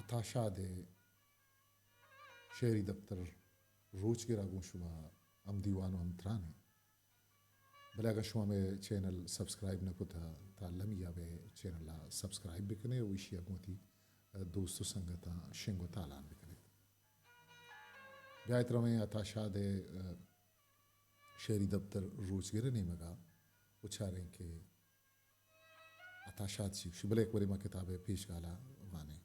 अताशाद शेरी दफ्तर रोज के रागों शुमा हम दीवानो हम त्राने बलागा शुमा में चैनल सब्सक्राइब न कुता तालम यावे चैनल सब्सक्राइब बिकने विषय गोती दोस्तों संगता शेंगो तालान बिकने ब्यायत्र में अताशाद शेरी दफ्तर रोज गिरे नहीं मगा उचारें के अताशाद शिक्ष बले एक बारी माँ किताबें पेश गाला वाने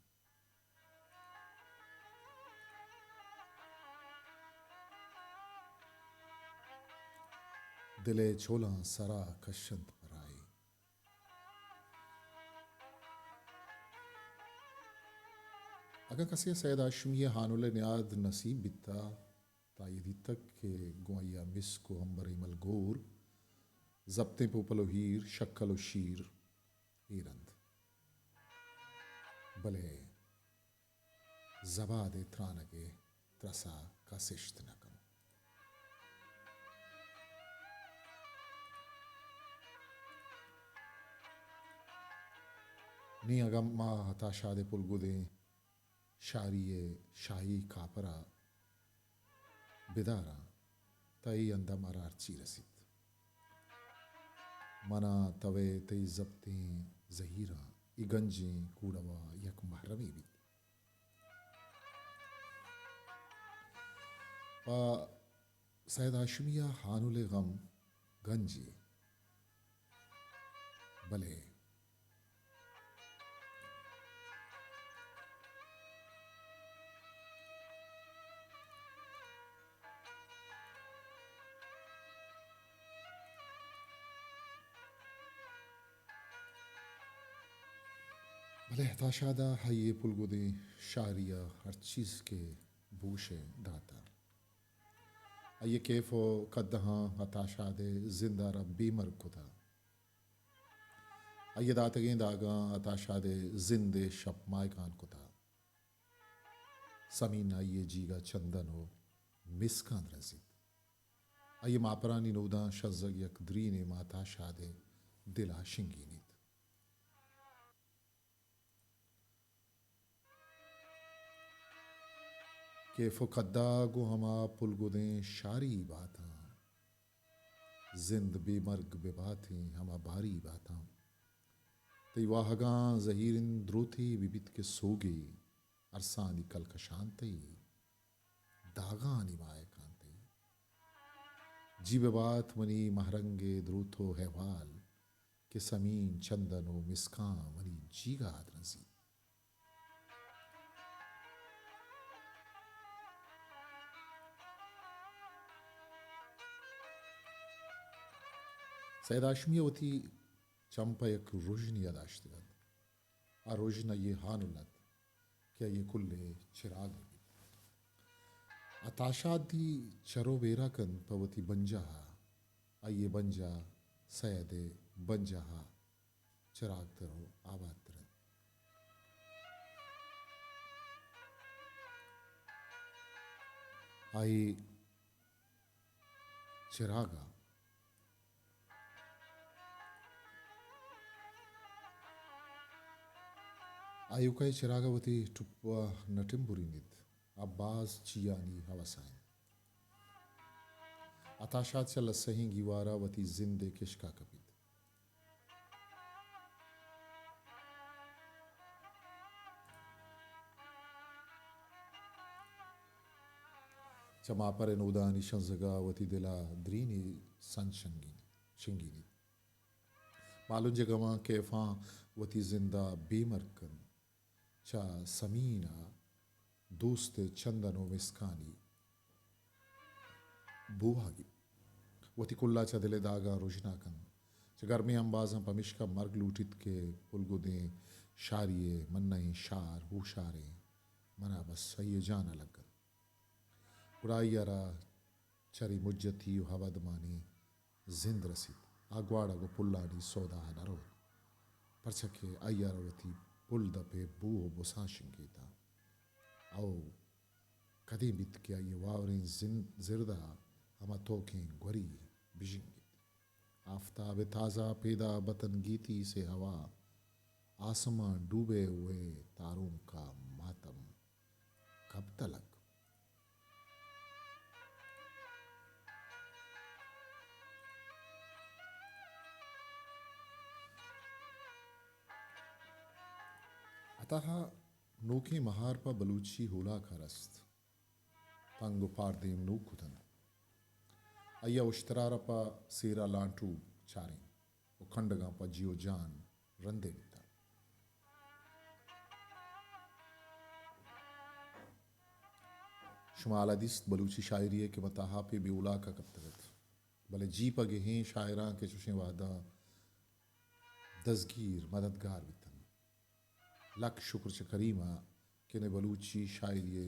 दिले छोला सरा कशंत पराई अगर कसे सैद आशमिया हानुल नियाद नसीब बिता तायदी तक के गुआया मिस को अंबर इमल गोर जब्ते पोपलो हीर शक्कलो शीर हीरंद भले जबादे त्रानगे त्रसा का सिश्त न कम नी अगम मा हताशादे पुलगुदे शारिये शाही कापरा बिदारा तई अंदा मरार चीरसित मना तवे तई जब्ते जहीरा इगंजे कूड़वा यक महरमी भी पा सैद हाशमिया हानुल गम गंजी भले भले हताशादा है ये पुलगुदे शारिया हर चीज़ के बूशे दाता आइए केफ़ो कद्दहाँ हताशादे जिंदा रब बीमर खुदा आइए दातगे दागा हताशादे जिंदे शप मायकान खुदा समीन आइए जीगा चंदन हो मिसकान रजीद आइए मापरानी नोदा शज़ग यक द्रीने माताशादे दिला शिंगीनीत के फ़ुकद्दा गो हमा पुलगुदें शारी बाता जिंद बेमर्ग बेबातें हमा बारी बाता तई वाहगा जहीरिन द्रोथी विबित के सोगे अरसानी कल कशांतई दागा निमाय कांतई जीव बात मनी महरंगे द्रोथो हैवाल के समीन चंदनो मिसका मनी जीगा आदरसी सैद आशमिया वती चंपा एक रोशनी यादाश्तगत आ रोशना ये हानुलत क्या ये कुल्ले चिराग अताशादी चरो बेरा कन पवती बंजाहा आइए बंजा सैदे बंजाहा चिराग तरो आबाद तरन आई चिरागा आयुकाई चिरागावती टुप्पा नटिम्बुरिनित अब्बास चियानी हवसाइन अताशाद चल सही गिवारावती जिंदे किशका कपित चमा पर नोदानी शंजगावती दिला द्रीनी सन शिंगीनी मालूम जगमा केफा वती जिंदा बेमरकन चा समीना दोस्त चंदनो मिस्कानी बुहागी वती कुल्ला चा दिले दागा रोशना कन चा गर्मी अंबाजा पमिश्का मर्ग लूटित के पुलगुदे शारिये मन्नई शार हुशारे मना बस सही जाना लगन उड़ाइयारा चरी मुज्जती हवदमानी जिंद रसीद आगवाड़ा गो पुल्लानी सौदा नरो परछके अय्यारवती पुल दपे बूह बुसा शिंगीता आओ कदी बित क्या ये वावरें जिरदा हमा तोखें ग्वरी बिजिंगी आफताब ताज़ा पैदा बतन गीती से हवा आसमां डूबे हुए तारों का मातम कब तलक। अतः नोके महार पा बलूची होला खरस्त तंगो पार देम नोकुतन अय्या उश्तरारा पा सेरा लांटू चारें उखंडगा पा जियो जान रंदे बिता शुमाल दिस्त बलूची शायरी के मताहा पे बेउला का कब्तगत भले जी पगे हैं शायरा के चुशे वादा दसगीर मददगार बितन लक शुक्र च करीमा के ने बलूची शायरी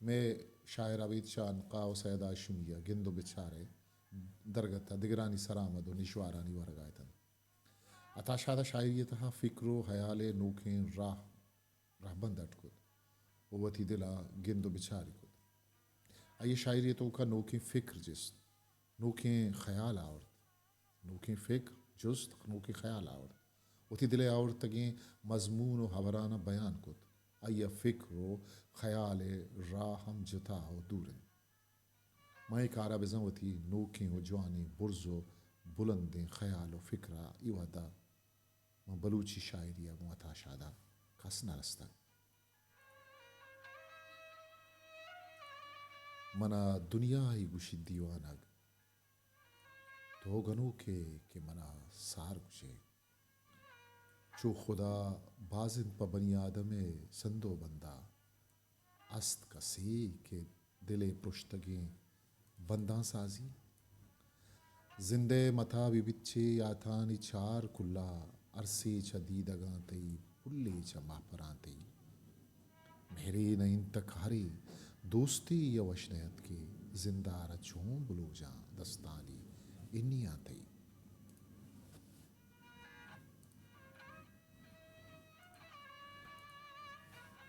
मैं शायर आबिद शाह अनकाव सैदा शुमिया गिंदो बिचारे दरगता दिगरानी सरामद निश्वारानी वरगायतन अताशादा शायरी तहा फिक्रो हयाले नोखें राहबंद अटकुद ओवती दिला गिंदो बिचारी कुद आये शायरी तो का नोखें फिक्र जिस नोखें ख्याल आवर्त नोखें फिक्र जुस्त नोखें ख्याल आवर्त उती दिले आवर्त तगें मजमून व हवराना बयान कुद अय्या फिक्रो ख्याल राह हम जुता हो दूरन मैं कारा बिजवती नोखें हो जवानी बुर्जो बुलंदें ख्याल व फिक्रा इवादा मैं बलूची शायरिया मुआता शादा कस नरस्ता मना दुनिया ही गुशी दीवानग तो गनो के मना सार गुशे चो खुदा बाजिन प बनी आदमे संदो बंदा अस्त कसी के दिले पुश्तगे बंदा साजी जिंदे मथा बिबिच्छे याथानी चार कुल्ला अरसे छ दीदगा तई पुल्ले छ मापरा तई मेरे नईन तखारी दोस्ती या वशनयत के जिंदार चों बुलूजा दस्तानी इन्नी आतई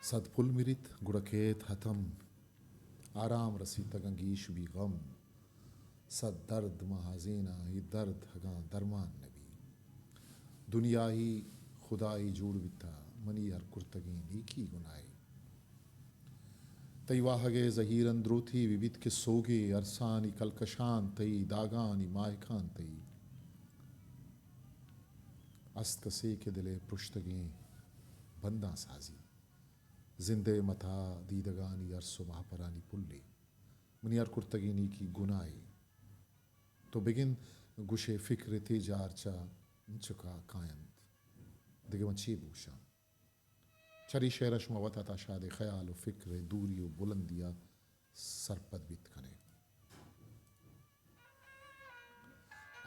सद पुल मिरित गुड़केत हतम आराम रसी तगंगीश भी गम सद दर्द महाजीना ही दर्द हगा दरमान नबी दुनिया ही खुदा ही जोड़ बिता मनी हर कुर्तगी नीकी गुनाए तई वाहगे जहीरन द्रोथी विविध के सोगे अरसानी कलकशान तई दागानी मायखान तई अस्त कसे के दिले पुश्तगी बंदा साजी जिंदे मथा दीदगानी अरसो महापरानी पुल्ले मनियार कुर्तगिनी की गुनाई तो बिगिन गुशे फिक्र थे जारचा चुका कायंत दिगे वंची भूषा चरी शेरश मवता ता शाद ख्याल फिक्र दूरी बुलंदिया सरपद बित कने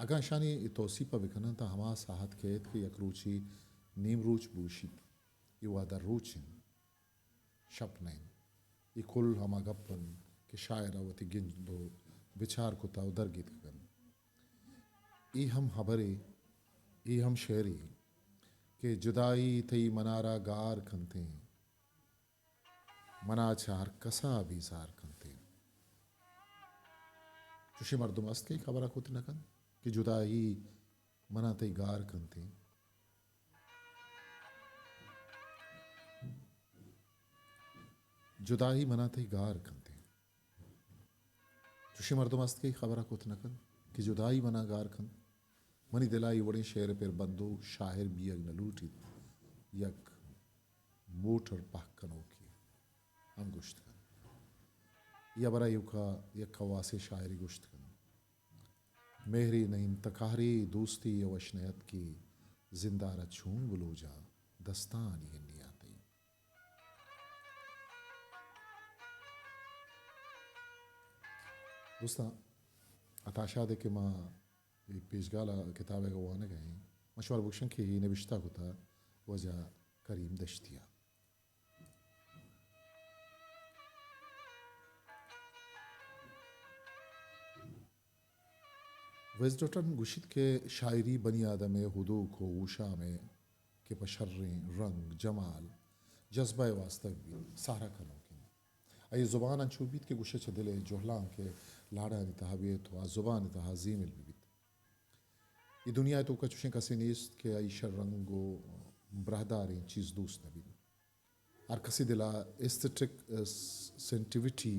अगाशानी तोसी पर विकना ता हमा साहत केत के यकरूची नीमरूच बूशित युवादा रूचिन शपनें इकुल हमा गप्पन के शायरा वती गिंदो विचार को ताव दरगित कन ई हम हबरे ई हम शेरी के जुदाई थई मनारा गार खनते मना चार कसा बीसार खनते चुशी मर्दुम अस्त के खबरा कुत नकन कि जुदाई मना तई गार खनते जुदाई मनाते गार खनते चुशी मर्दमस्त की खबर कुत नकन कि जुदाई मना गार खन मनी दिलाई वड़े शेर पर बंदूक शाहिर बियग न लूटी यक मोटर पहकनो की हम गुश्त कन या बरा युका यक कवासे शायरी गुश्त कन मेहरी नईन तकारी दोस्ती यवशनयत की जिंदारा छूं बुलोजा दस्तान ये नियाती दोस्ता अताशा दे के माँ पेशगाला किताब का वाने गए मशवार बुक्शन की ही नविश्ता होता वजह करीम दश्तिया वेजडटन गुशित के शायरी बनी आदम हुदू को ऊषा में के पशर्रें रंग जमाल जज्बा वास्तव सारा खनों की अय ज़ुबान अंशुबीत के गुशे दिले जोहलां के लाड़ा तहाबियत व ज़ुबान तहाजीम बिबित ये दुनिया तो कचुशें कसे नीस्त के आई शर रंगो ब्रहदारें चीज़ दोस्त नबी आर कसी दिला एस्थेटिक सेंटिविटी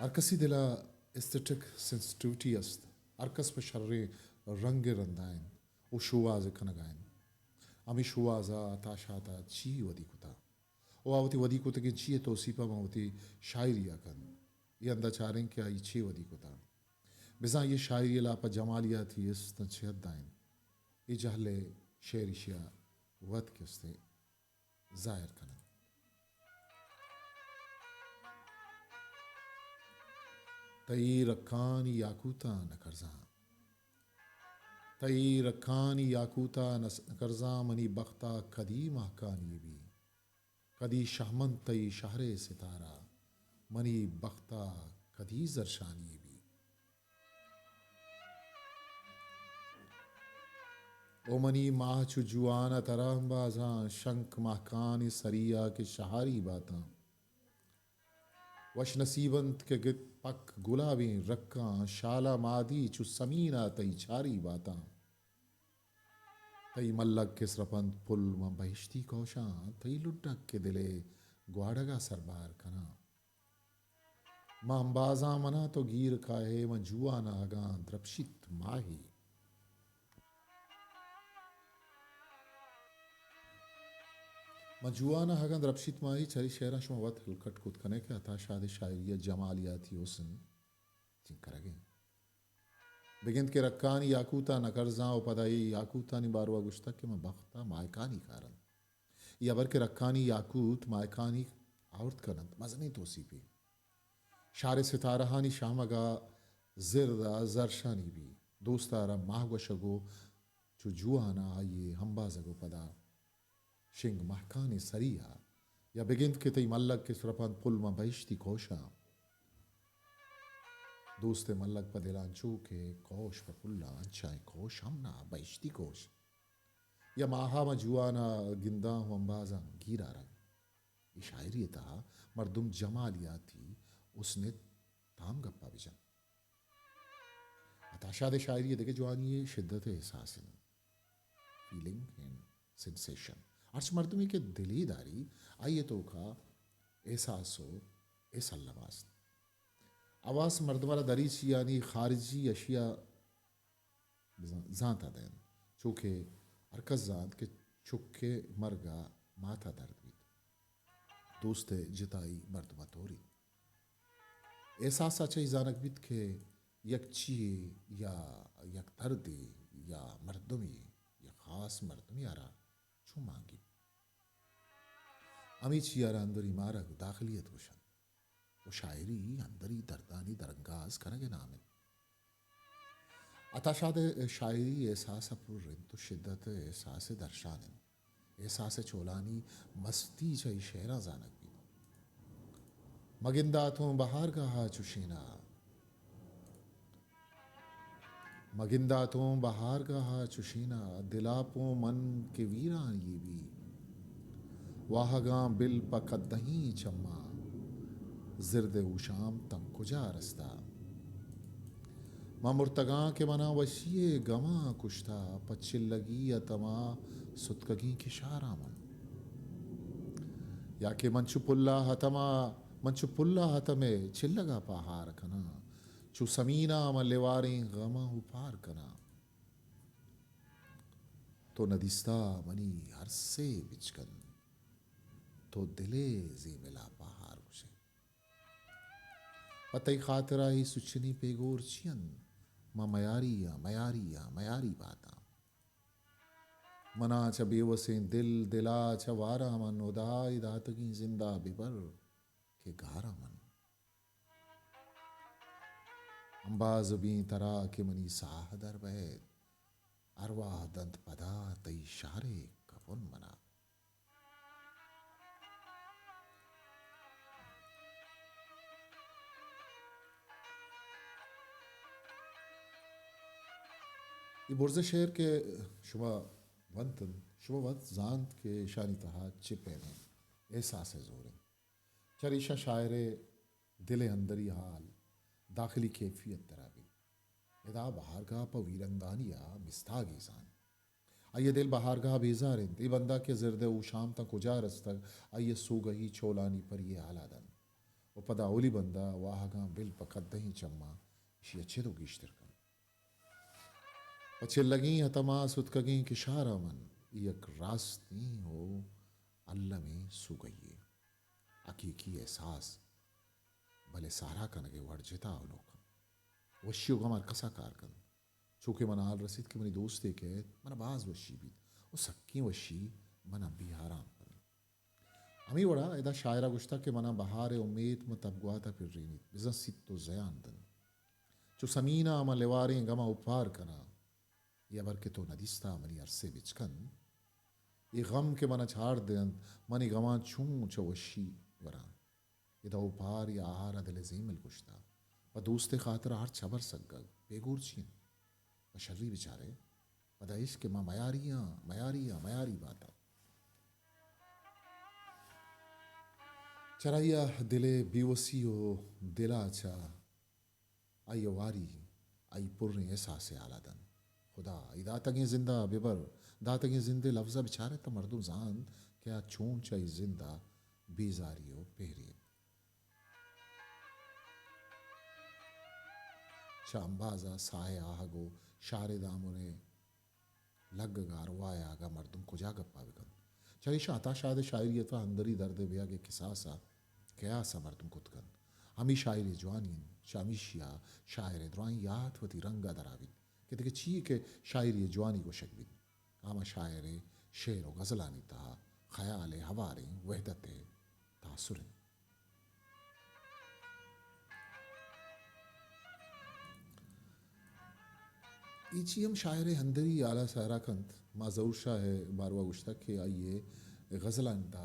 अरकसी दिला एस्थेटिक सेंसिटिविटी अस्त अरकस पे शर्रे रंगे रंदाइन ओ शुवाज कनगाइन अमी शुवाजा ताशाता ची वदी कुता ओ आवती वदी कुता के ची तो सीपा मावती शायरी अकन ये अंदा चारें क्या ये ची वदी कुता बिजा ये शायरी ला पा जमालिया थी इस तंचियत दाइन ये जहले शेरिशिया वद किस्ते जाहिर कना तई रखानी याकूता नकरजा तई रखानी याकूता नकरजा मनी बख्ता कदी महकानी भी कदी शहमन तई शहरे सितारा मनी बख्ता कदी जरशानी भी ओ मनी माह चुजुआना तरहबाजा शंख महकानी सरिया के शहारी बाता वश नसीबंत के गित पक गुलाबी रक्का शाला मादी चु समीना तई छारी बाता तई मल्लक के सरपंत पुल म बहिश्ती कौशा तई लुड्डक के दिले ग्वाड़गा सरबार कना मां अंबाजा मना तो गीर काहे म जुआ नागा द्रपशित माही मजुआना हगन रपशित माही चरी शेरा शुमा वत हलकट कुत कने के अता शादी शायरिया जमालियाती ओसन चिंकरगे बिगिंत के रक्कानी याकूता नकरजा ओ पदाई याकूता नि बारवा गुश्ता के म बख्ता मायकानी कारण या बर के रक्कानी याकूत मायकानी आवर्त करंत मजनी तोसीपी शारे सितारहानी शामगा जिरदा जरशानी भी दोस्तारा माहगशगो चु जुआना आइए हम्बाजगो पदा शिंग महकानी सरिया या बिगिंत के तई मल्लक के सरपंत पुल में बहिश्ती कोशा दोस्ते मल्लक पदिलांचू के कोश पर पुल्ला अंचाई कोश हमना बहिश्ती कोश या माहा में जुआना गिंदा अंबाजा गिरा रंग ये शायरी था मर्दुम जमालिया थी उसने ताम गप्पा बिजन अताशा दे शायरी देखे जुआनी ये शिद्दत एहसास फीलिंग एंड सेंसेशन अर्श मर्दमी के दिलीदारी आइए तो का एहसासो एसल्लमास आवास मर्दवाला दरीची यानी खारिजी अशिया जाता देन चूके अरकस जात के चुक्के मरगा माथा दर्द भी दोस्ते जिताई मर्दमा तोरी एहसास अच्छे जानक बित के यक ची या यक दर्दी या मर्दमी या खास मर्दमी आरा छू मांगी अमी चियारा अंदरी मारा दाखिलियत वशन वो शायरी अंदरी दर्दानी दरंगाज करगे नामिन अताशाद शायरी एहसास पुर्रिन तो शिद्दत एहसास दर्शानिन एहसास चोलानी मस्ती चई शेरा जानक भी मगिंदा तो बहार कहा चुशीना मगिंदा तो बहार कहा चुशीना दिलापो मन के वीरा ये भी वाहगा बिल पकदही चम्मा जिरद उशाम तम कुजा रस्ता मां मुर्तगा के मना वशिये गमा कुश्ता पच्चिल लगी अतमा सुतकगी के शारा मन या के मंचु पुल्ला हतमे चिल्लगा पहार कना चु समीना मल्लेवारी गमा उपार कना तो नदिस्ता मनी हर से बिचकन तो दिले जी मिला पहार उसे पतई खातरा ही सुचनी पेगोर चियन मा मयारी बाता मना च बेवसे दिल दिला च वारा मन उदाई दातगी जिंदा बिबर के गारा मन अंबाज बी तरा के मनी साह दर बैद अरवाह दंत पदा तई शारे कफन मना। ये बुरज़ शेर के शुमा वंतन शुमा वंत जानत के शानी तहा चिपे में एहसास जोरें चरीशा शायरे दिल अंदरी हाल दाखिली कैफियत तराबी इदा बहारगा प वीरंगानिया मिस्तागी सान आइए दिल बहारगा बेजारें ते बंदा के जिरदे ऊ शाम तक उजा रस्तक आइए सो गई छोलानी पर ये हालादन वो पदा ओली बंदा वाहगा बिल पकत दही चम्मा इशी अच्छे तो गिश्तर कर पछे लगी हतमा सुतकगी कि शारा मन यक रास्ती हो अल्लाह में सो गई अकीकी एहसास भले सारा कनगे वर्जिता अवलोकन वशी गमार कसा कारकन चूँकि मन आल रसीद के मनी दोस्ते के मन बाज वशी भी वो सक्की वशी मन अभी आराम कर अमी वड़ा एदा शायरा गुश्ता के मना बहार उम्मीद में तबगुआता फिर रही बिजन सित्तो जयान दन जो समीना अमा लेवारे गमा उपहार कना या बर के तो नदिस्ता मनी अरसे बिचकन ये गम के मना छाड़ देन मनी गमा छूं चवशी वरा इदा उपहार या आहार दिल जीमिल गुश्ता व दोस्ते खातर हर छबर सग्गल बेगूर चीन व शर्री बेचारे पदा इश्क माँ मयारियाँ मयारियाँ मयारी बाता चराइया दिले बीवसी हो दिला अच्छा आई वारी आई पुर्रे एहसास आलादन खुदा इदा तगे जिंदा बेबर दा तगे जिंदे लफ्ज़ा बेचारे तो मर्दों जान क्या छूं चाई जिंदा बेजारियो पेहरी शाम्बाजा साहे आहगो शारे दामुने लग गारवाया आगा मर्दुम को जा गप्पा बिकन चरीशा आता शायद शायरियत अंदरी दर्द बिया के किसासा क्या सा मर्दुम कुतकन हमी शायरी जवानीन शामिशिया शायर द्वाई याद वती रंगा दराबिन कहते कि ची के शायरी जवानी को शकबिन आमा शायरे शेर व गजलानी ता ख्याल हवारे वहदत तासुर ईचीम शायर हंदरी आला सारा कंत मा जरूर शाह है बारवा गुश्ता के आइए गज़लान ता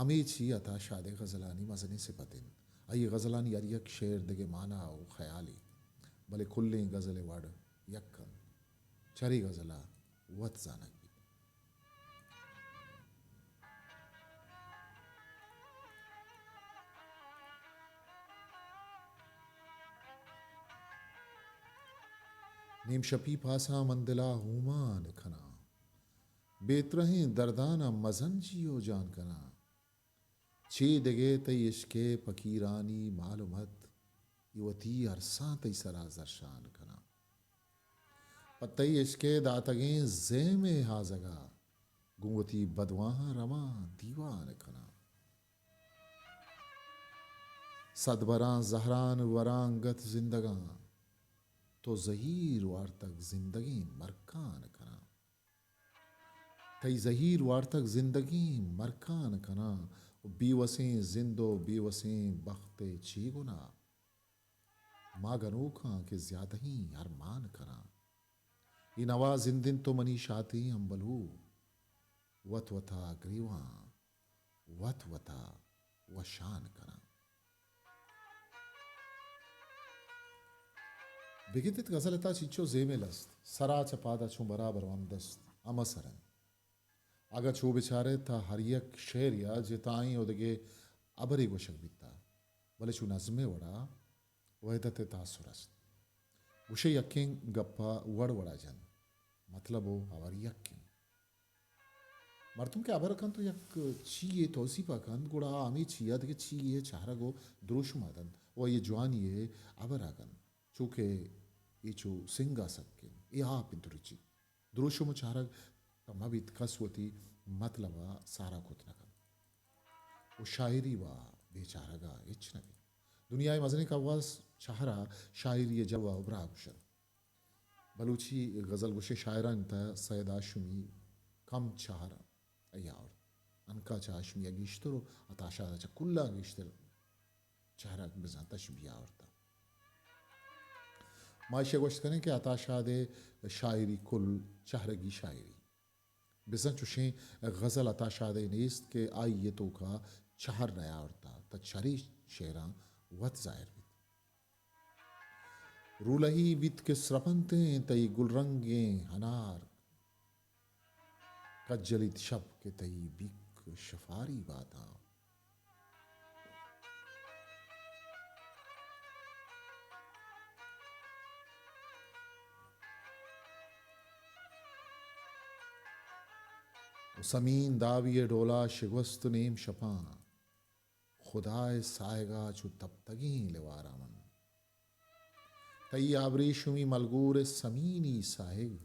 अमीची अता शादे गज़लानी मजनी से पतिन आइए गज़लानी यार यक शेर दगे माना ओ ख्याली भले खुल्ले गज़ले वाड़ यक्कन चरी गज़ला वत जानक भी नीम शपी पासा मंदिला हुमान खना बेतरहीं दर्दाना मजन जियो जान कना चे दगे तई इश्के फकीरानी मालूमत युवती अरसा तई सरा जरशान कना पतई इश्के दातगे ज़ेमे हाजगा गुंवती बदवाह रवा दीवान कना सदबरा जहरान वरांगत जिंदगा तो जहीर वार तक जिंदगी मरकान कना तई जहीर वार तक जिंदगी मरकान कना बीवसें जिंदो बीवसें बख्ते ची गुना मागनोखा के ज्यादा ही अरमान करा ये नवा जिंदिन तो मनी शाती अम्बलू वत वता ग्रीवा वत वता वशान करा बिगितित गजलता चिचो जेमेलस्त सरा चपादा छू बराबर वमदस्त अमसरन आगा छू बेचारे था हरियक शेर या जिताई ओदगे अबरी गोशक बिता भले छू नजमे वड़ा वहदत तासुरस्त उशे यक्किंग गप्पा वड़ वड़ा जन मतलब हो हवर यक्किंग मर्तुम के अबर कन तो यक चीये तोसीपा कन गुड़ा आमी चिया दगे चीये चारा गो द्रोशुमादन वो ये जवानी ये अबर आगन चूके ये चू सिंगा सक्किन ये हाँ पिंतुरिची द्रोशुम चारा तमाबित कसवती मतलबा सारा कुतनकन वो शायरी वा बेचारागा इच्छनगी दुनिया मजने का वास चाहरा शायरी जवा उबरा गुशन बलूची गज़ल गुशे शायरान ता सैयद आशमी कम चाहरा अयार अनका चाशमी अगिश्तरो अताशा चा कुल्ला अगिश्तर चाहरा बिजाता शुबिया औरता मायशे गोश्त करें कि अताशाद शायरी कुल चहरगी शायरी बिसन चुशें गज़ल अताशाद नेस्त के आई ये तो का चहर नया उड़ता तछरी शेरा वत जाहिर बित रूलही बित के स्रपंते तई गुलरंगे हनार कज्जलित शब के तई बिक शफारी बाता समीन दाविये डोला शिगवस्त नेम शपा खुदाए सायगा चु तब तगी लेवारामन तई आबरी शुमी मलगूर समीनी साहिब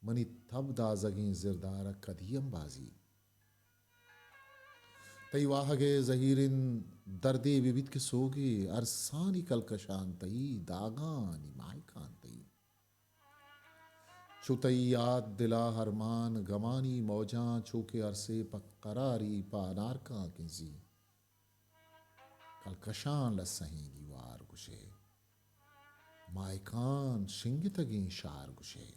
मनी तब दाजगी जिरदार कदियम बाजी तई वाहगे जहीरिन दर्दे विविध के सोगे अरसानी कलकशान तई दागानी मायकान तई चुतई याद दिला हरमान गमानी मौजा चूके अरसे पकरारी पानार का किसी कलकशान लसहीगी वार गुशे मायकान शिंगितगी शार गुशे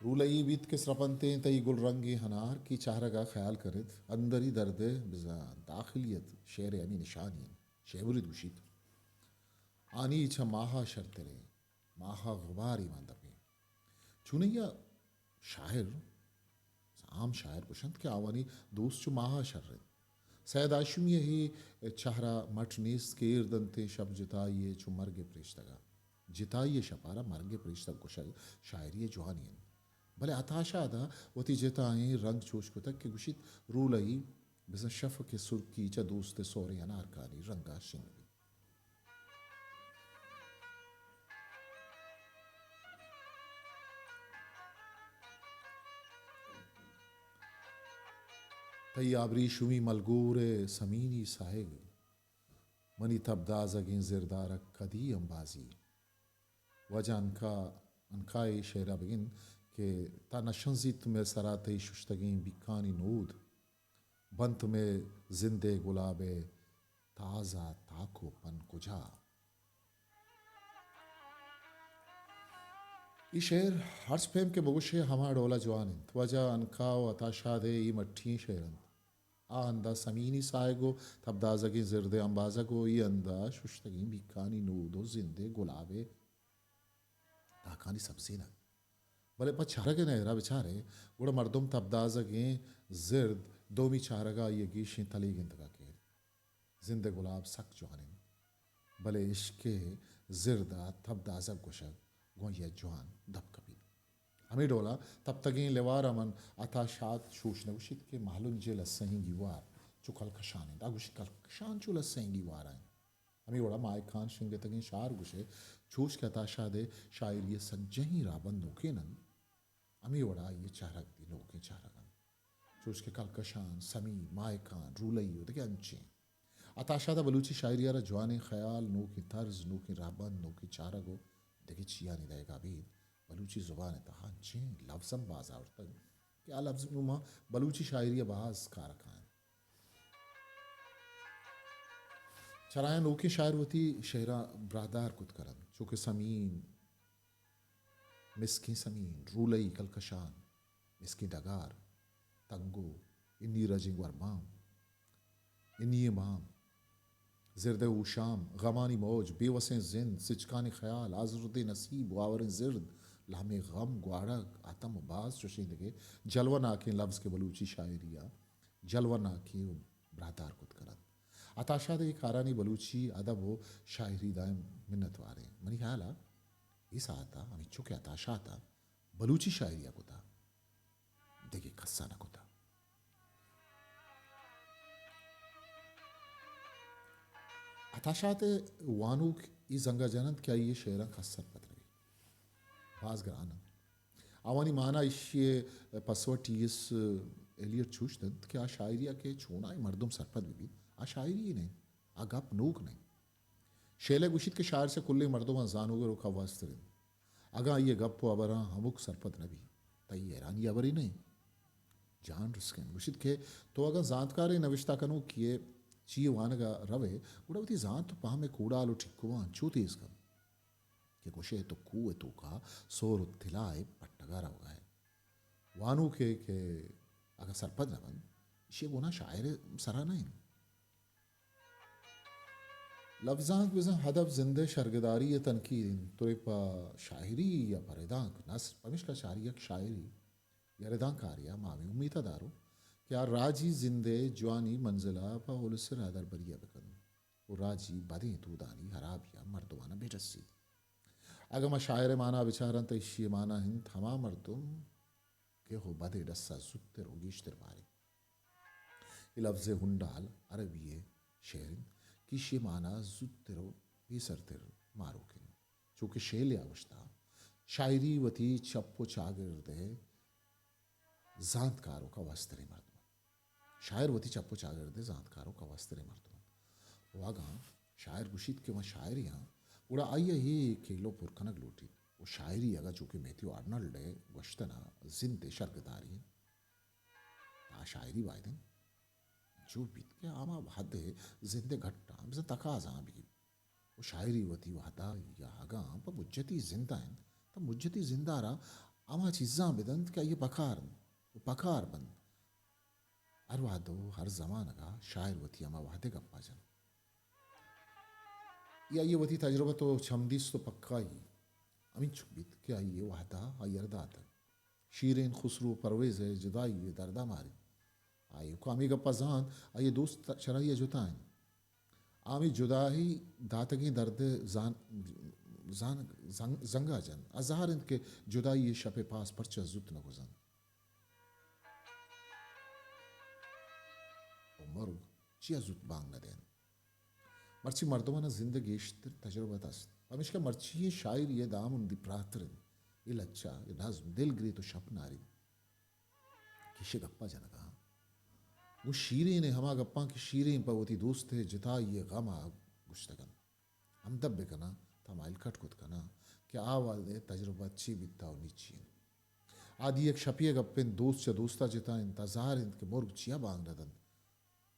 रूलई बीत के स्रपंते तई गुलरंगी हनार की चाहरगा ख्याल करत अंदरी दर्द बिजा दाखिलियत शेर यानी निशानी शेवरी दूषित आनी छ माहा शर्तरे माहा गुबारी मंदपे चुनैया शायर आम शायर कुशंत के आवानी दोस्त चु माहा शर्रत सैद आशमी ही चहरा मठ नीस के इर्दंते शब जिताइए चु मर्गे प्रेष्तगा जिताइए शपारा मर्गे प्रेष्तग कुशल शायरी जुहानियन भले अताशा दा वती जिताएं रंग चोश को तक के गुशित रूलई बिजा शफ के सुर्की च दोस्त सोरे अनारकारी रंगा शिंग तई आबरी शुमी मलगूर समीनी साहिग मनी तबदाजगिन जिरदार कदी अंबाजी वजह अनकाए शेरा बगिन के ता नशंजित में सराते शुश्तगिन बिकानी नूद बंत में जिंदे गुलाबे ताज़ा ताको पन कुजा ई शेर हर्ष फेम के बगुशे हमा डोला जवान वजह अनकाओ अताशादे ई मट्ठी शेरन आ अंदा समीनी सायगो तबदाजगी जिरदे अंबाजगो ई अंदा शुश्तगी बिकानी नूदो जिंदे गुलाबे ताकानी सबसे न भले पछारगे नहरा बेचारे गुड़ मर्दुम तबदाजगे जिर्द दोमी चारगा ये गीशी तली गिंतगा के जिंदे गुलाब सक जवानिन भले इश्के जिरदा तबदाजग गुशक गो ये जवान दब कभी हमें डोला तब तक लेवार अमन अताशात शूश नगुशित के मालूम जे लसहेंगी वार चु कल कशान दागुशित कल कशान चु लसहेंगी वार आए हमें बड़ा माय खान शिंगे तक शार गुशे छूश के अताशा दे शायर ये सज्जही राबन नोके नन हमें बड़ा ये चारक दी नोके चारगन छूश के कल कशान समी माय खान रूलई हो देखे अंचे अताशा दा बलूची शायरी यारा जवाने ख्याल नोकी तर्ज नोकी राबन नोकी चारगो देखे चिया नहीं रहेगा भी बलूची ज़ुबान है तहाँ चे लफ्ज़म बाज़ आवड़ता है क्या लफ्ज़ नुमा बलूची शायरी बाज़ का रखा है चरायन ओके शायर होती शेरा ब्रादार कुत करन चूँकि समीन मिसकी समीन रूलई कलकशान मिसकी डगार तंगो इन्नी रजिंग वरमाम इन्नी माम जिरद ऊशाम गमानी मौज बेवसें जिंद सिचकानी ख्याल आज़रुद नसीब वावर जिर्द लामे गम ग्वाड़क आतम बाज चुशिंदगे जलवा नाकें लफ्ज़ के बलूची शायरिया जलवा नाकें ब्रादार कुत करन अताशा दे कारानी बलूची अदब हो शायरी दायम मिन्नत वारे मनी ख्याला इस आता हमें चुके अताशा था बलूची शायरिया को था देखे खस्सा न को था अताशात वानुक ई जंगा जनत क्या ये शेरा खस्सर पत्र बाज ग्रान आवानी माना इश्ये पसवटीस एलियट छूशदंत क्या शायरिया के छोना मर्दुम सरपद भी आ शायरी ही नहीं आ गप नूक नहीं शेले गुशित के शायर से कुल्ले मर्दुम जानोगे रुखा वास्तरिन अगा ये गप अबरा हमुक सरपद नबी तई हैरानी अबरी नहीं जान रुस्केन गुशित के तो अगर जानकार नविश्ता कनो किए ची वानगा रवे उड़वती जान तो पा में कूड़ालो ठिक्कुवा चूती इसका कि कुशे तो कुए तो का सोर उत्थिलाए पट्टगा रवगा है वानू के अगर सरपद नवन इसे गुना शायर सरा नहीं लफ्जांक विजन हदफ जिंदे शर्गदारी या तनकीद तो शायरी या परिदांक नस पमिश का शायरी एक शायरी या रिदांकारिया मामी उम्मीद दारो क्या राजी जिंदे जवानी मंजिला पा उलसर आदर बरिया बकन वो राजी बदे तू दानी हराबिया मर्दवाना बेटसी अगर मैं शायर माना विचारन तो इश्य माना हिंद थमा मर्दुम के हो बदे डस्सा सुत्तर उगीश्तर मारे ये लफ्ज़ हुंडाल अरबिये शेरिन किशे माना जुत्तरो बेसरतर मारोकिन चूँकि शेल यावश्ता शायरी वती चप्पो चागिर्दे जानकारों का वस्त्रे मर्दमन शायर वती चप्पो चागिर्दे जानकारों का वस्त्रे मर्दमन वागा शायर गुशीत के वह शायरियाँ उड़ा आइए ही केलो पुरखनक लूटी वो शायरी अगर चूँकि मैथ्यू आर्नल्ड है वश्तना जिंदे शर्गदारी ता शायरी वायदन जो बीत के आमा हदे जिंदे घट्टा बिजन तकाजा भी वो शायरी वती वहदा या हगा पर मुज्जती जिंदा है तब मुज्जती जिंदा रहा आमा चीज़ां बिदन क्या ये पकार बन हर वादो हर जमाना का शायर वती आमा वहदे गप्पा जन या ये वती तजुर्बा तो छमदीस तो पक्का ही अमीन चुक बीत क्या ये वहदा अयरदा तक शीरेन खुसरू परवेज है जुदाई दर्दा मारी आयु को आमी गप्पा जान आये दोस्त शराइया जुताएं आमी जुदाई दातगी दर्द जान जान जंगा जन अजहार इनके जुदाई ये शपे पास परचा जुत न गुजन उमर चिया जुत बांग न देन मर्ची मर्दों न जिंदगी इश्तर तजुर्बा तस्त अमिश का मर्ची ये शायर ये दाम उन दिप्रातरन ये लच्चा ये नज़्म दिल गिरी तो शप नारी किशे गप्पा जनगा वो शीरें ने हमा गप्पा की शीरें पर होती दोस्त है जिता ये गमा गुश्तगन हम दब बेकना था माइल कट कुत कना क्या आवाल दे तजुर्बा अच्छी बिता और नीची आदि एक शपिए गप्पेन दोस्त च दोस्ता जिता इंतजार इनके मुर्ग चिया बांग रदन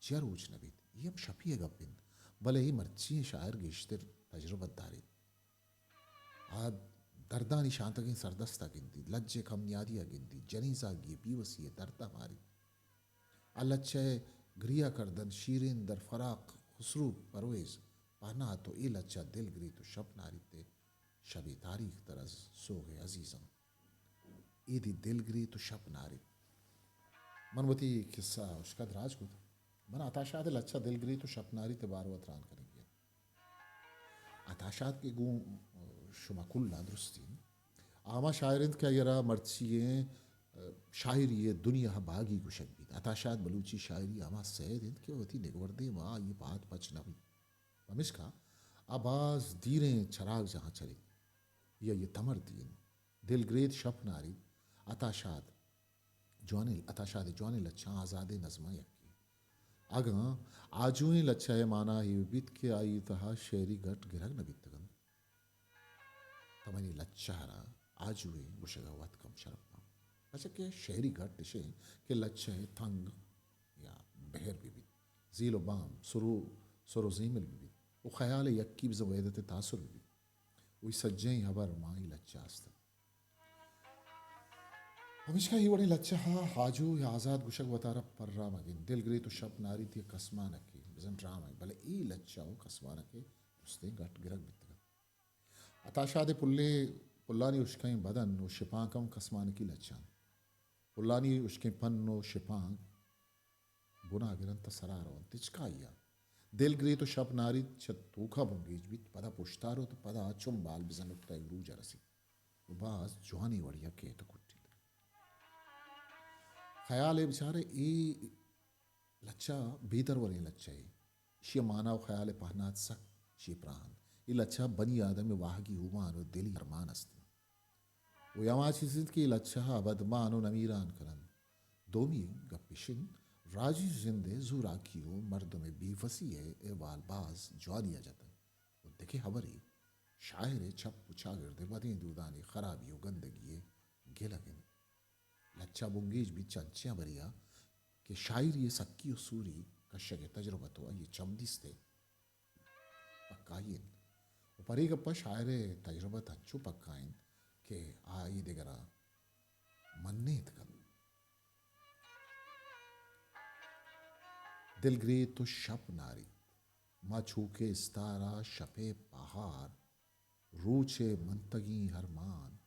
चिया रोच नबीत ये हम शपिए गप्पेन भले ही मर्ची शायर गिश्तर तजुर्बा दारी आद दर्दानी शांतगिन सरदस्ता गिनती लज्जे कम नियादिया गिनती जनीसा गी पीवसी दर्दा मारी अलच्छे ग्रिया करदन शीरेन दर फराक खुसरू परवेज पाना तो ए लच्चा दिल गिरी तो शब नारी ते शबी तारीख तरस सो गए अजीजम ईदी दिल गिरी तो शब नारी मनवती किस्सा उसका दराज को मन आताशाद लच्छा दिल गिरी तो शब नारी ते बार वतरान करेंगे आताशाद के गु शुमाकुल्ला दुरुस्ती आमा शायरिंद क्या यरा मर्चिए शायरी ये दुनिया बागी गुशक भी अताशात बलूची शायरी आमा सैद हिंद के होती निगवर्दे माँ ये बात पच न भी ममिश का आबाज दीरें चराग जहाँ चली ये तमर दीन दिल ग्रेद शप नारी अताशाद जवानी लच्छा आज़ादे नज़मा यक्की आगा आजुए लच्छा है माना ही बीत के आई तहा शेरी गट गिरग न बीतगन तमनी लच्छा हरा आजुए गुशगा वत कम शरप अच्छा के शहरी घट दिशे के लच्छे थंग या बहर भी जीलो बाम सुरो जीमिल भी वो ख्याल यक्की भी जवेदत तासुर भी वही सज्जे हबर माई लच्छास्त हमेशा ही वड़ी लच्छा हाजू या आज़ाद गुशक वतारा पर्रा मगिन दिल गिरी तो शब नारी थी कसमान की बिजन ड्रामा भले ई लच्छा हो कसमान के उसते गट गिरक बितगा अताशादे पुल्लानी उश्कई बदन वो शिपाकम कसमान की लच्छान पुल्लानी उसके पन्नो शिपांग बुना गिरंत सरारो तिचकाइया दिल गिरी तो शब नारी छूखा बुंगीज भी पदा पुश्तारो तो पदा चुम बाल बिजन उठता रूज रसी बाज जुहानी वड़िया के तो कुट्टी ख्याल है बेचारे ये लच्छा भीतर वरे लच्छा है शे मानव ख्याल पहनात सक शे प्राण ये लच्छा बनी आदम में वाहगी हुमान और दिली अरमान अस्ती वो यमाची जिंदगी लच्छा बदमान और नमीरान करन दोमी गपिशिन राजी जिंदे जुराकियो मर्द में बेफसी है एवाल बाज ज्वादिया जाता वो देखे हबरी शायर छप पुछा गिरदे बदें दूदानी खराबियों गंदगी गिलगिन लच्छा बुंगेज भी चंचिया बरिया कि शायर ये सक्की और सूरी कश्यगे तजुर्बतो ये चमदिस्ते पक्काइन उपरीगप्प शायरे तजुर्बत हच्चु पक्काइन के आई दिगरा मन्नेत कन दिलग्रे तो शप नारी मा छूके इस्तारा शपे पहाड़ रूचे मंतगी हरमान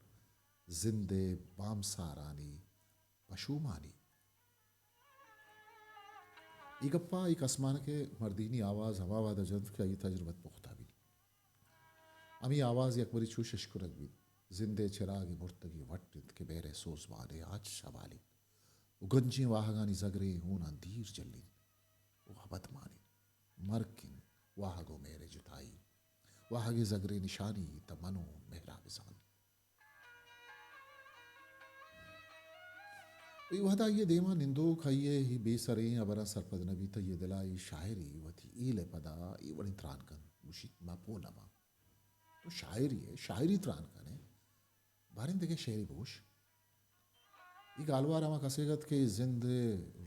जिंदे बामसारानी पशुमानी ಈಗಪ್ಪ ಈ ಕಸ್ಮಾನಕ್ಕೆ मर्दीनी आवाज़ हवावाद जद के आई तजुर्बत पुख्ता भी अमी आवाज़ यकबरी चूशश कुरक भी जिंदे चिरागी मुर्तगी वट्टित के बेरे सोज मारे आज शवाली उगंजी वाहगानी जगरे होना धीर जल्ली वो हबत मानी मरकिन वाहगो मेरे जुताई वाहगे जगरे निशानी तमनो मेहरा बिसान वहदा ये देमा निंदो खाइए ही बेसरे अबरा सरपद नबी त ये दिलाई शायरी वथी ईले पदा ई वणी त्रानकन मुशी मा पोनमा तो शायरी त्रानकन है बारिंदे के शेरी बोश ई गालवार मा कसेगत के जिंदे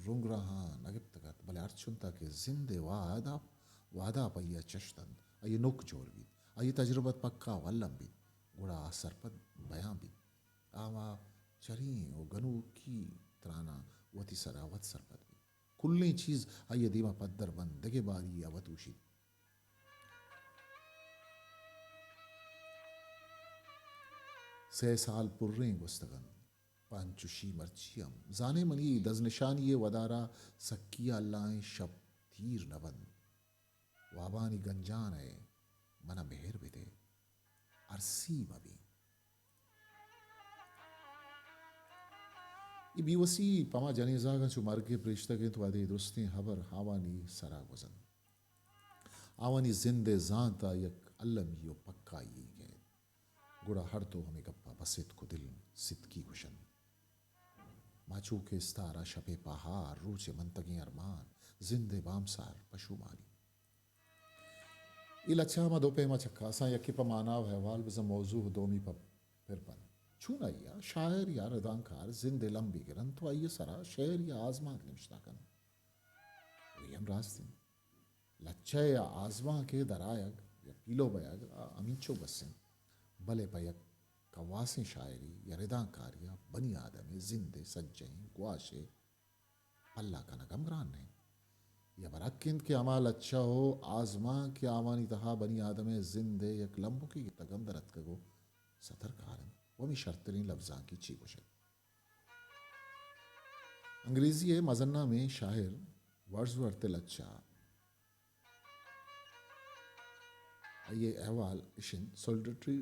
रुंग रहा नगिप्त तकत भले अर्चुनता के जिंदे वादा पय्या चश्तन ये नुक जोर भी ये तजुर्बत पक्का वल्लम भी गुड़ा सरपद बयां भी आवा चरी ओ गनु की त्राना वती सरावत सरपद भी कुल्ली चीज आइए दीमा पद्दर बंद दगे बारी अवत उशी 6 साल पुर्रें गुस्तगन पांचुशी मर्चियम जाने मनी दजनिशान ये वदारा सक्किया अल्लाह शब तीर नबन वाबानी गंजान है मना मेहर बिदे अरसी मबी बीवसी पमा जनेजा का चुमार के प्रिश्ता के तो आदि दुरुस्ती हबर हावानी सरा वजन आवानी जिंदे जानता यक अल्लमियो पक्का ये गए गुड़ा हर तो हमें गप्पा बसित को दिल सिद्की गुशन माचू के इस्तारा शपे पहाड़ रूचे मंतगी अरमान जिंदे बामसार पशुमानी इल अच्छा मा दोपे मा चक्का सा यकी पमानाव है वाल बिज़म मौजू दोमी पप फिर पन छूना या शायर या रदांकार जिंदे लंबी गिरन तो आइए सरा शेर या आजमा निमश्ताकन हम रास्तिन लच्चा या आजमा के दरायग या पीलो बयाग अमीचो बसन भले पयक कवासे शायरी या रदांकार या बनी आदम जिंदे सज्जई गुआशे अल्लाह का नगमरान है या बरक्किन के अमाल अच्छा हो आजमा के आवानी तहा बनी आदम जिंदे यक लंबो की तगम दरत कगो सतर कारण वमी शर्तरी लफ्ज़ां की चीकुशत अंग्रेजी है मजन्ना में शायर वर्ड्सवर्थ लच्चा ये अहवाल इशन सोल्डेटरी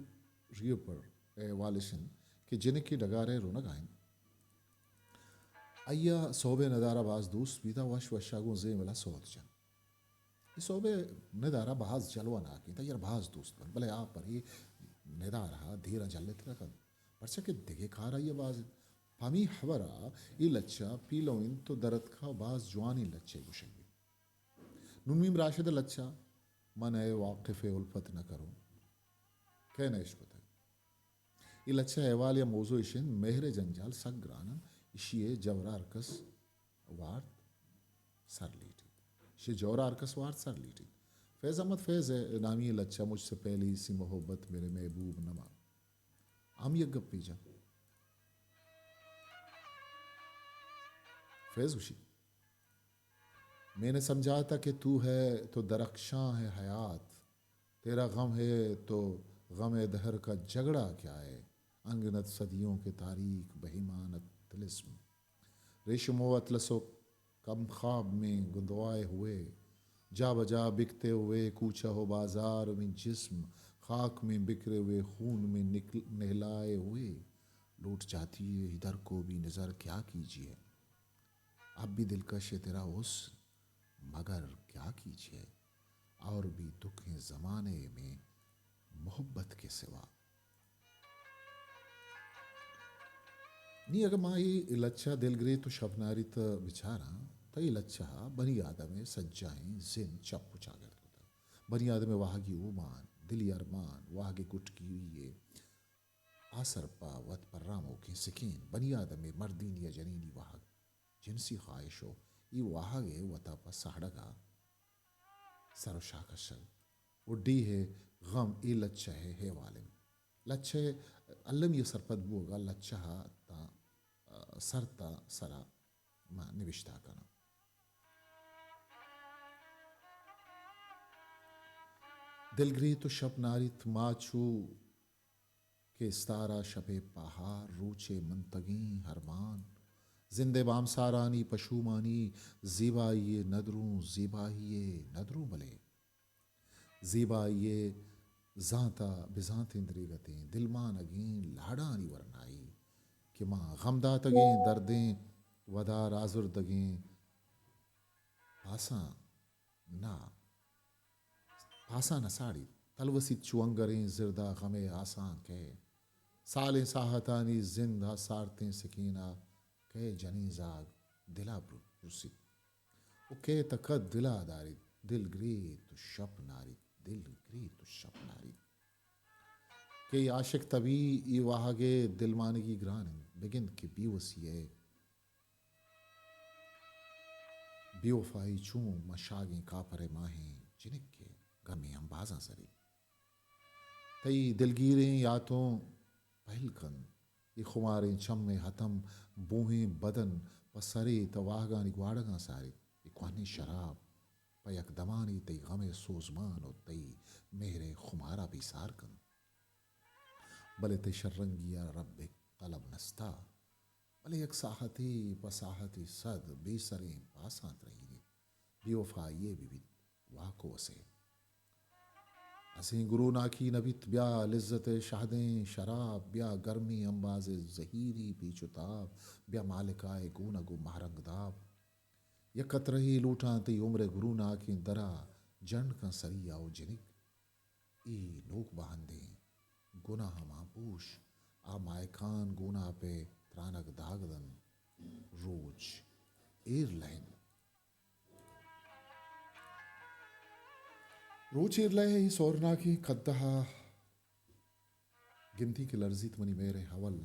रियो पर अहवाल इशन कि जिन्हें की डगारे रोनक आइन अय्या सोबे नदारा बाज दोस्त बीता वश वशागो जे मिला सोत जन ये सोबे नदारा बाज जलवा ना की यार बाज दोस्त बन भले आप पर ही नदारा धीरा जल्ले रखन परचा के दिगे खा रहा ये बाज पामी हवरा ये लच्चा पीलोइन तो दरद का बाज जवानी लच्चे गुशेगी नुमीम राशिद लच्चा मन है वाक़िफ़े उल्फत न करो कहना इश्क है ये लच्चा अहवाल या मौजू इशिन मेहरे जंजाल सग ग्रानन इशिए जवरारकस वार्त सर लीटी इशिए जवरारकस वार्त सर लीटी फैज़ अहमद फैज़ है नामी लच्चा मुझसे पहली सी मोहब्बत मेरे महबूब नमा आम ये गप्पी जा फैज़ उशी मैंने समझा था कि तू है तो दरख्शां है हयात तेरा गम है तो गम दहर का झगड़ा क्या है अंगनत सदियों के तारीख बहिमानत तिलिस्म रेशमो अतलसो कम ख्वाब में गुंदवाए हुए जा बजा बिकते हुए कूचा हो बाजार में जिस्म खाक में बिखरे हुए खून में नहलाए हुए लूट जाती है इधर को भी नज़र क्या कीजिए अब भी दिलकश है तेरा उस मगर क्या कीजिए और भी दुख है ज़माने में मोहब्बत के सिवा नी अगर माई लच्छा दिलगरे तो शबनारी तो बिचारा तई लच्छा बनी आदम सज्जाएं जिन चप पुचा कर होता बनी आदम वाहगी उमान दिली अरमान वाहगे गुटकी हुई आसर पावत पर्रामों के सिकीन बनी आदम मर्दीन या जनीनी वाहग जिनसी ख्वाहिश हो ई वाहगे वता पर साड़गा सरो शाकशल उड्डी है गम ई लच्चा है वालिम लच्छे अल्लम ये सरपद बुगा लच्छा ता सरता सरा मा निविष्टा कना दिलग्री तो शब नारित माचू के स्तारा शबे पहाड़ रूचे मंतगी हरमान जिंदे बाम सारानी पशुमानी जीबाइये नदरूं भले जीबाइये जाता बिजात इंद्री गतें दिलमान अगें लाड़ानी वरनाई कि माँ गमदा तगें दर्दें वदा राजुर दगें पासा ना पासा नसाड़ी तलवसी चुअंगरें जिरदा गमे आसान के साले साहतानी जिंदा सारतें सकीना के जनी जाग दिला ब्रुसी ओ के तकद दिला दारी दिल ग्री तो शप नारी दिल ग्री तो शप नारी के आशिक तभी ई वाहगे दिलमानगी ग्रान बिगिन की बीवसिए बियोफाई चूं मशागी कापरे माहें जिनिक के गमी हम बाजा सरी तई दिलगीरें यातों पहल कन ये खुमारें चम में हतम बूहें बदन पसरे तवाहगानी ग्वाड़गा सारी इक्वानी शराब पयक दमानी तई गमे सोजमान और तई मेरे खुमारा भी सार कन बले ते शर्रंगिया रब्बे कलब नस्ता भले एक साहती पसाहती सद बेसरें पासात रही बेवफा ये विविध वाको से असी गुरु नाकी नबित ब्या लिज्जत शाहदें शराब ब्या गर्मी अंबाज जहीरी पीछुताब ब्या मालिकाए गूनगु महरंगदाब यकत रही लूटा ती उम्र गुरु नाकी दरा जंड का सरिया जिनिक ई लोक बहांदे गुनाह मापूश आ मायकान गुना पे त्रानक दागदन रोज एयरलाइन रोज एयरलाइन ही सोरना की कद्दहा गिनती के लर्जित मनी मेरे हवल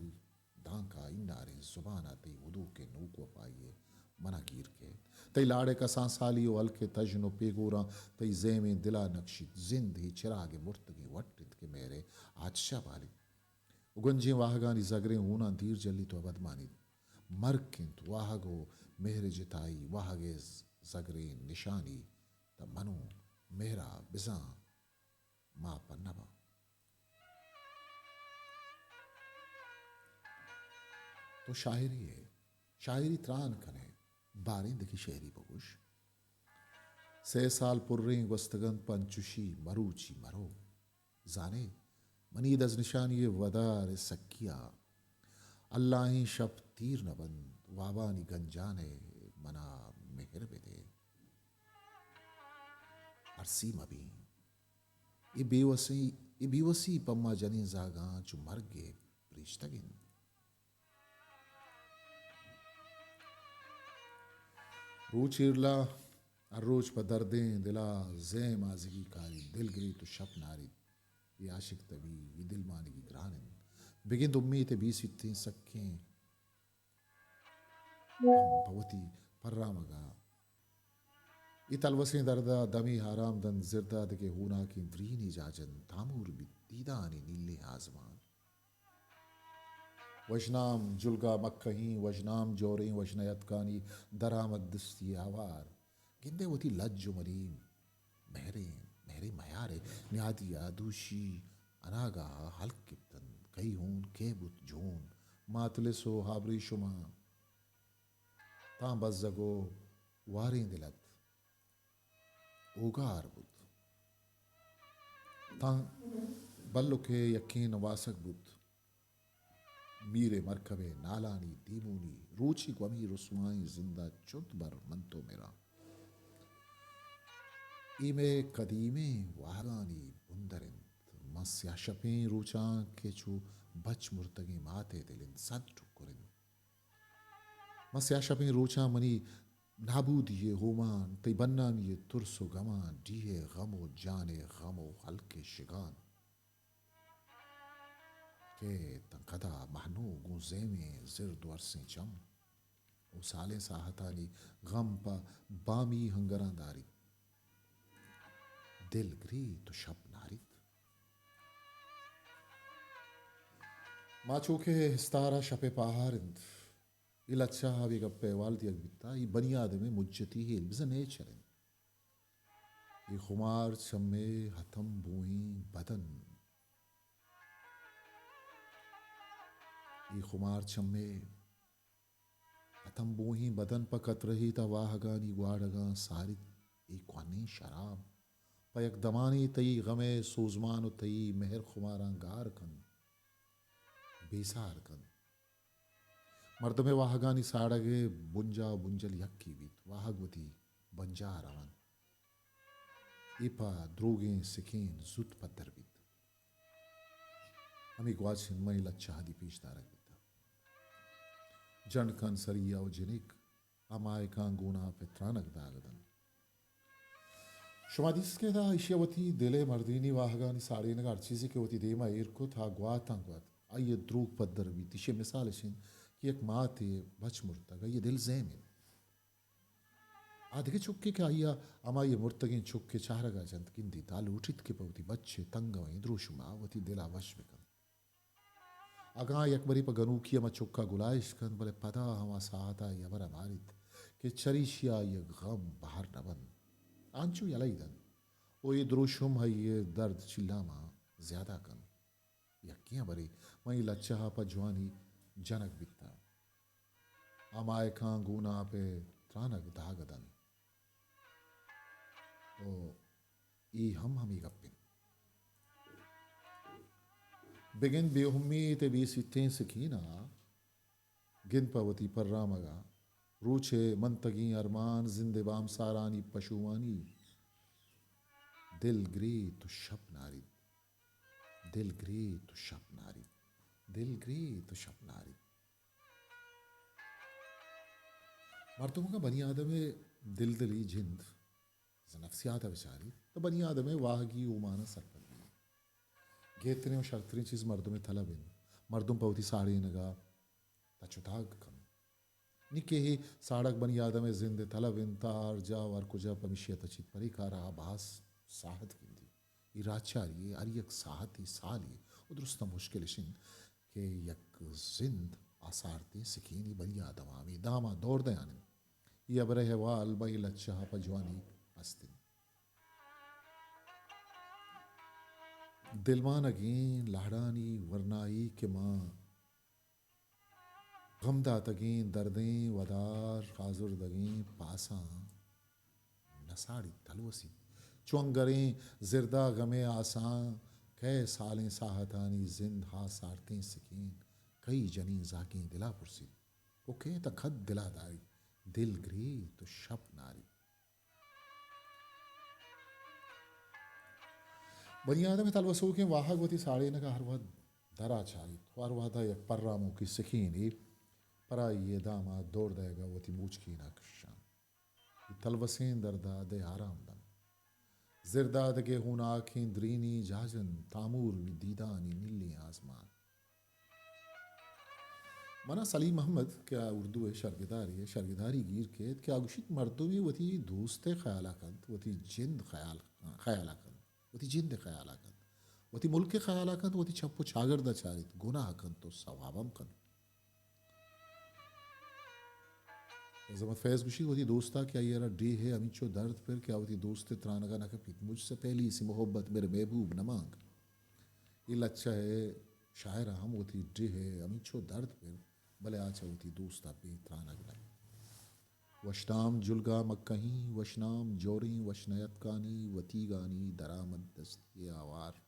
दांका इंडारे जुबान आती उदू के नूक व पाइए मना गिर के तई लाड़े का सांसाली ओ अलके तजनो पेगोरा तई जेमे दिला नक्शी जिंद ही चिरागे मुर्तगी वट्टित के मेरे आदशा बाली उगंजी वाहगानी जगरे ऊना धीर जली तो अबदमानी मरकिंत वाहगो मेहरे जिताई वाहगे जगरे निशानी त मनु मेहरा बिजा मा पन्नबा तो शायरी है शायरी त्रान कने बारिंद की शेरी बगुश से साल पुर्रें वस्तगन पंचुशी मरूची मरो जाने मनी दज निशानी वदार सकिया अल्लाह शब तीर न बंद वाबानी गंजाने मना मेहर बेदे अरसी मबी ये बेवसी पम्मा जनी जागा चु मर्गे प्रिश्तगिन रूचिरला अर्रोज पर दर्दें दिला ज़ैम आज़गी कारी दिल गिरी तो शप नारी ये आशिक तभी ये दिल मानगी ग्रानन बिगिंद उम्मीद बीसित्ती सक्कें भवती पर्रामगा ये तलवसें दर्दा दमी हाराम दन जिरदा दके हूना की द्रीनी जाजन तामूर बित्तीदानी नीले आजमान वजनाम जुलगा मक्कही वजनाम जोरें वजनयतकानी दरामद दस्ती आवार गिंदे वती लज्जो मरीम महरे महरे मयारे न्यादी आदूशी अनागा हल्क किप्तन कई हून के बुत जोन मातले सो हाबरी शुमा तां बज़गो वारें दिलत ओगार बुत तां बल्लो के यकीन वासक बुत मीरे मरकबे नालानी दीमूनी रूची ग्वमी रुसवाई जिंदा चुत बर मंतो मेरा इमे कदीमे वारानी बुंदरिन मस्या शपें रूचा के चू बच मुर्तगी माते दिलिन सद टुकुरिन मस्या शपें रूचा मनी नाबूद ये होमान तई बन्नान ये तुरसो गमान डीहे गमो जाने गमो हल्के शिगान के तंकदा महनू गुज़े में जिर द्वर से चम ओ साले साहतानी गम पा बामी हंगरांदारी दिल ग्री तो शब नारित माचोके स्तारा शपे पाहारिंद ilacha havigappe waldiagbitta i bani adame mujjatihi ilbizane charen i khumar chamme hatam buhi badan i khumar chamme hatam buhi badan pakat rahi ta wahagani gwadaga sarit i kwani sharab payak damani tayi game suzman tayi meher khumaran gar kan besar kan मर्दमे वाहगानी साड़गे बुंजा बुंजल यक्की बीत वाहगवती बंजारावन इपा द्रोगे सिकीन जुत पत्थर बीत हमी ग्वाचिन मई लच्छा हदी पीछ दारक बीता जन कन सरिया व जिनिक अमाय कां गुना पे त्रानक दागदन शुमादिस के दा इशियावती दिले मर्दीनी वाहगानी साड़ी नगा अर्चीजी के वती देमा इरको था ग्वात आइए द्रोग पत्थर बीत इशे मिसाल शिन कि एक माँ थे बच मुर्तगा ये दिल ज़ैमिन आधे चुक्के के आइया अमा ये मुर्तगिन चुक्के चाहरगा जंत किंदी तालू उठित के पवती बच्चे तंग वहीं द्रोशुमा वती दिला वश में कन अगा एक बरी पर गनू किया म चुक्का गुलाइश कन बोले पता हमा साहता यबर अमारित के चरिशिया ये गम बाहर नबन आंचू यलाइदन ओ ये द्रोशुम है ये दर्द चिल्लामा ज्यादा कन यक्कियां बरी वहीं लच्चा पर जवानी जनक बित्ता अमाय खां गुना पे त्रानक दागदन ओ ई हमी गप्पिन बिगिन बेहुम्मी ते बीसितें सकीना गिन पवती पर रामगा रूछे मंतगी अरमान जिंदे बाम सारानी पशुवानी दिल ग्री तो शब नारी दिल ग्री तो शब नारी दिल ग्री तो शब नारी मर्दों का बनी आदम दिल दिली जिंद नफ्सियात बेचारी तो बनी आदम वाहगी उमाना सरपंदी गेतने और शर्तरी चीज़ मर्दों में थलबिन मर्दों पवती साड़ी नगा तचुताग कम निके ही साड़क बनी आदम जिंद थलबिन तार जा वर कुजा पमिशियत चित परिकारा आभास साहत किंदी इराचारी अरियक साहती साली उद्रुस्ता मुश्किल शिन के यक जिंद आसारती सिकीनी बनी आदमामी दामा दौड़ दयान ये अबरह वाल बई लच्छा पजवानी अस्तिन दिलमान अगीन लाड़ानी वरनाई के माँ गमदा तगीन दर्दें वदार खाजुर दगीं पासा नसाड़ी तलवसी चुंगरें जिरदा गमे आसां कै सालें साहतानी जिंद हा सारतें सिकीन कई जनी जाकी दिला पुरसी ओके तखद दिलादारी दिल ग्री तो शब नारी बनी आदम तलवसो के वाहगवती साड़ी ने का हर वह दरा चारी हर वह दा एक पर्रामो की सिकीनी परा ये दामा दौड़ देगा वती मूछ की नाकशां तलवसें दरदा दे आराम दन जिरदाद के हुन आँखें द्रीनी जाजन तामूर दीदानी नीली आसमान मना सलीम अहमद क्या उर्दू है शर्गिदारी गिर के क्या गुशित मर्दों में वती दोस्ते ख्यालाकंत वती जिंद ख्यालाकंत वती जिंद ख्यालाकंत वती मुल्क ख्यालाकंत वती छप्पो छागर दचारित गुनाह कन तो सवाबम कन जमत फैज़ गुशी वती दोस्ता क्या ये डी है अमीचो दर्द फिर क्या वती दोस्ते त्रानगा ना कपित मुझसे पहली सी मोहब्बत मेरे महबूब न मांग ये लच्छा है शायर हम वती डी है अमीचो दर्द फिर भले आचा वती दोस्ता पे त्रानग न वशनाम जुलगा मक्कहीं वशनाम जोरी वशनयत कानी वती गानी दरामद दस्ती आवार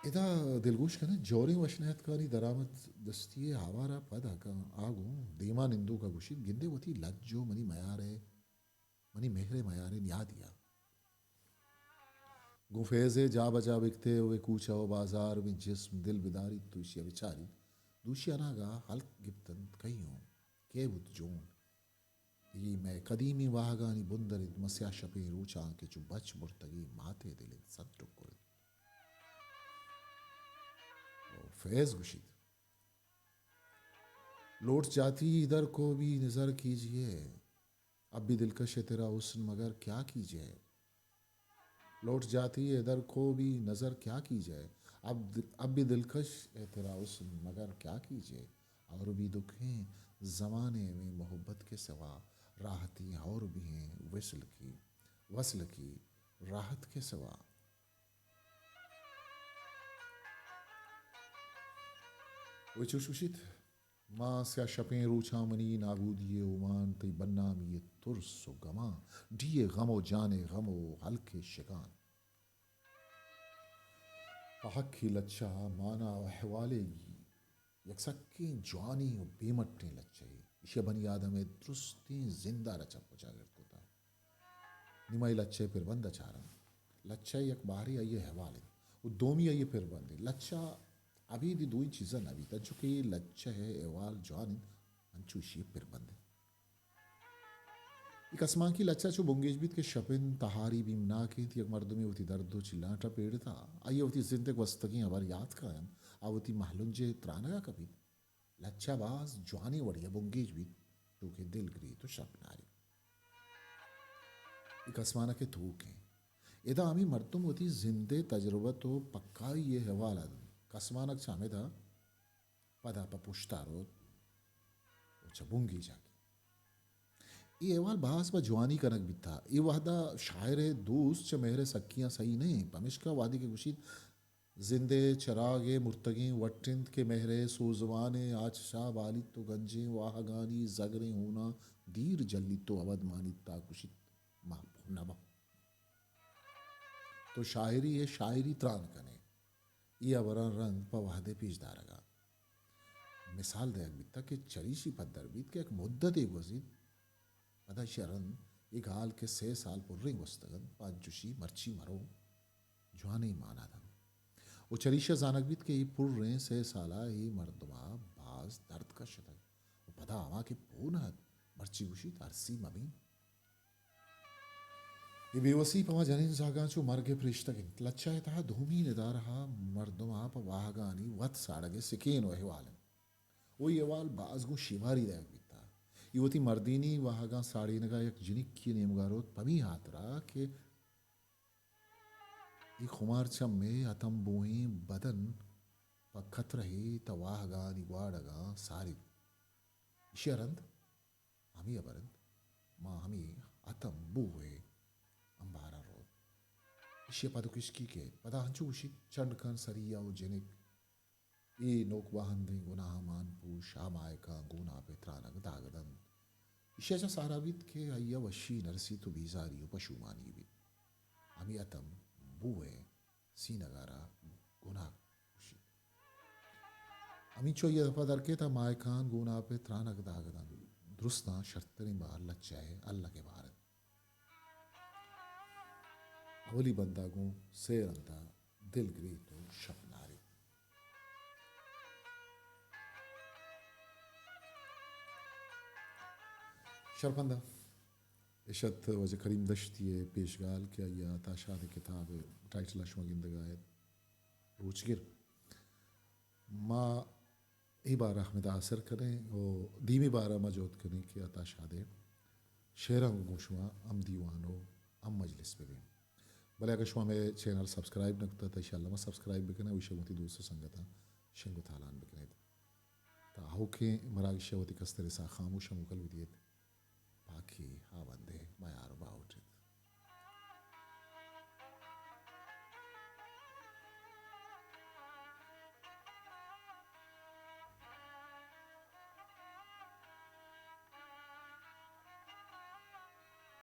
इदा दिलगोश का ना जोरी वशनयत कानी दरामद दस्ती आवारा पदा का आगो देमा निंदो का गुशी गिंदे वती लज्जो मनी मयारे मनी मेहरे मयारे न्यादिया गुफेज़े जा बजा बिकते हुए कूचा व बाजार में जिस्म दिल बिदारी तुशिया बिचारी दूशिया नागा हल्क गिप्तन कहीं के बुत जोन ये मैं कदीमी वाहगानी बुंदरित मस्या शपे रोचा के चु बच मुर्तगी माते दिले सत्तुक कुरित फैज़ गुशीद लौट जाती इधर को भी नज़र कीजिए, अब भी दिलकश है तेरा हुस्न मगर क्या कीजिए। लौट जाती है इधर को भी नज़र क्या कीजिए, अब भी दिलकश है तेरा हुस्न मगर क्या कीजिए। और भी दुख हैं ज़माने में मोहब्बत के सिवा, राहतें और भी हैं वसल की राहत के सिवा। Wyciuszysit Masja şapin çamani nagudiye uman tı bannamiye tursu gama diye gamo jane gamo halke şegan. Pahakki लच्छा माना अहवालेगी यकसक्की जवानी और बेमट्टी लच्छाई इशे बनी आदम दुरुस्ती जिंदा रचा पुचा करता था निमाई लच्छे फिर बंद चारन लच्छा एक बारी आइए हवाले वो दोमी आइए फिर बंदे लच्छा अभी दी दो ही चीज़ें अभी तक जो कि लच्छा है एवाल जवान अंचुशी फिर बंदे एक आसमान की लच्छा जो बुंगेज बीत के शपिन तहारी बीमना की थी एक मर्द में होती दर्द चिल्लाटा पेड़ था आइए होती जिंदगी वस्तगी अबर याद का है आवती महलुंजे त्राना का कभी लच्छा बाज जवानी वड़िया बुंगेज बीत जो कि दिल गरी तो शपनारी एक आसमान के थूक हैं इधर आमी मर्दुम होती जिंदे तजुर्बा तो पक्का ये हवाला कसमानक चामे था पदा पपुश्तारो चबुंगी जाके ये अहवाल बहास व जवानी कनक भी था ये वादा शायर दोस्त च मेहरे सक्कियाँ सही नहीं पमिश्का वादी के गुशीत जिंदे चरागे मुर्तगी वटिंद के मेहरे सोजवाने आज शाह बाली तो गंजे वाहगानी जगरे होना दीर जल्ली तो अवध मानिता कुशित नबा तो शायरी है शायरी त्राण कने ये अवरण रंग पर वादे पीजदारगा मिसाल दे बिता के चरीशी पद्दर बीत के एक मुद्दत एक वजीद पदा शरण एक हाल के 6 साल पुर्रिंग वस्तगन पाँच जुशी मर्ची मरो जवानी माना था वो चरीशा जानक बीत के ये पुर्रे 6 साला ही मर्दमा बाज दर्द का शतक वो पदा आवा के पूना मर्ची गुशी तारसी मबी ये बेवसी पवा जनिन जागा जो मर्गे प्रिश्तगिन लच्छा था धूमी निदारहा मर्दमा प वाहगानी वत साड़गे सिकेन वहिवालन वो ये वाल बाजगु शिवारी दायक बीता युवती मर्दीनी वाहगा साड़ी नगा एक जिनिक की नेमगारोत पमी हातरा के ये खुमार चम में अतम बोही बदन पखत रही तवाहगा निवाड़गा सारी इशरंद हमी अबरंद माँ हमी अतम बुए अंबारा रोड इशे पदुकिश्की के पदा हंचु उशित चंड खान सरिया ओ जेनिक ये नोक वाहन दे गुनाह मान पूश आमाय का गुना पे त्रानक दागदन इशेचा सारावित के अय्या वशी नरसी तो बीजारी पशुमानी भी हमी अतम बुए सीनगारा गुना उशी हमी चो ये पदर के था माय खान गुना पे त्रानक दागदन दुरुस्ता शर्तनी बार लच्चाए अल्लाह के भारत अवली बंदागों से रंदा दिल गरी तो शपनारी शर्पंदा इशत वजह करीम दश्ती पेशगाल क्या या ताशाद किताब टाइटल अशमगिंदगायत रोचगिर माँ ही बारह में असर करें और धीमी बारह मजोत करें कि ताशाद शेरंग गुशवा अम दीवानो अम मजलिस पे भी भले अगर शुआ में चैनल सब्सक्राइब नकता था इंशाल्लाह मैं सब्सक्राइब बिकना विषय होती दूसरे संगता शेंगु थालान बिकने ता होके मराग शेवती कस्तरे सा खामोश मुकल विदियत बाकी हाँ बंदे मैं यार